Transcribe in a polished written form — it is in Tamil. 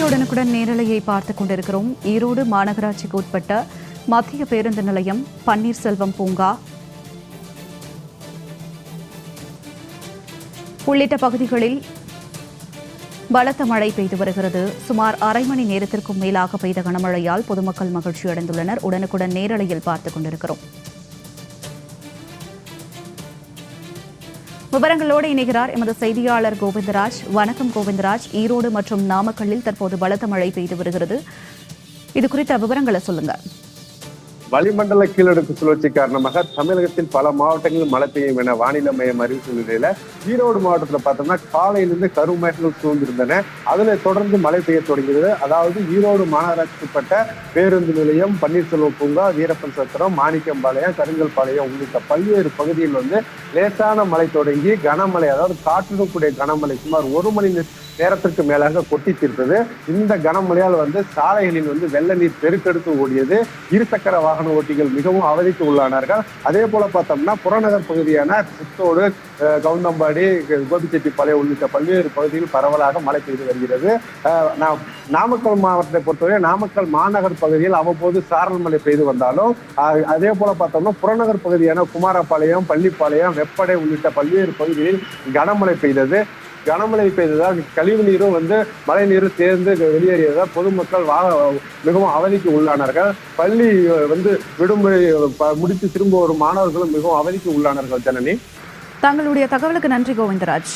உடனுக்குடன் நேரலையை பார்த்துக் கொண்டிருக்கிறோம். ஈரோடு மாநகராட்சிக்கு உட்பட்ட மத்திய பேருந்து நிலையம், பன்னீர்செல்வம் பூங்கா உள்ளிட்ட பகுதிகளில் பலத்த மழை பெய்து வருகிறது. சுமார் அரை மணி நேரத்திற்கும் மேலாக பெய்த கனமழையால் பொதுமக்கள் மகிழ்ச்சி அடைந்துள்ளனர். உடனுக்குடன் நேரலையில் பார்த்துக் கொண்டிருக்கிறோம். விவரங்களோடு இணைகிறார் எமது செய்தியாளர் கோவிந்தராஜ். வணக்கம் கோவிந்தராஜ். ஈரோடு மற்றும் நாமக்கல்லில் தற்போது பலத்த மழை பெய்து வருகிறது. இது குறித்த விவரங்களை சொல்லுங்க. வளிமண்டல கீழடுக்கு சுழற்சி காரணமாக தமிழகத்தில் பல மாவட்டங்களில் மழை பெய்யும் என வானிலை மையம் அறிவித்துள்ள நிலையில ஈரோடு மாவட்டத்தில் பார்த்தோம்னா காலையிலிருந்து கருமேகங்கள் சூழ்ந்திருந்தன. அதனை தொடர்ந்து மழை பெய்ய தொடங்கியது. அதாவது ஈரோடு மாநகராட்சிக்குட்பட்ட பேருந்து நிலையம், பன்னீர்செல்வம் பூங்கா, வீரப்பன் சத்திரம், மாணிக்கம்பாளையம், கருங்கல்பாளையம் உள்ளிட்ட பல்வேறு பகுதியில் லேசான மழை தொடங்கி கனமழை, அதாவது காற்றுடன் கூடிய கனமழை சுமார் ஒரு மணி நேரத்திற்கு மேலாக கொட்டி தீர்த்தது. இந்த கனமழையால் சாலைகளில் வெள்ள நீர் பெருக்கெடுத்து ஓடியது. இருசக்கர வாகன ஓட்டிகள் மிகவும் அவதிக்கு உள்ளானார்கள். அதே போல பார்த்தோம்னா புறநகர் பகுதியான சித்தோடு, கவுந்தம்பாடி, கோபிச்செட்டிப்பாளையம் உள்ளிட்ட பல்வேறு பகுதியில் பரவலாக மழை பெய்து வருகிறது. நாமக்கல் மாவட்டத்தை பொறுத்தவரை நாமக்கல் மாநகர் பகுதியில் அவ்வப்போது சாரல் மழை பெய்து வந்தாலும், அதே போல பார்த்தோம்னா புறநகர் பகுதியான குமாரபாளையம், பள்ளிப்பாளையம், வெப்படை உள்ளிட்ட பல்வேறு பகுதிகளில் கனமழை பெய்தது. கனமழை பெய்ததால் கழிவு நீரும் மழை நீரும் சேர்ந்து வெளியேறியதால் பொதுமக்கள் மிகவும் அவதிக்கு உள்ளானார்கள். பள்ளி விடுமுறை முடித்து திரும்ப வரும் மாணவர்களும் மிகவும் அவதிக்கு உள்ளானார்கள். ஜனனி, தங்களுடைய தகவலுக்கு நன்றி கோவிந்தராஜ்.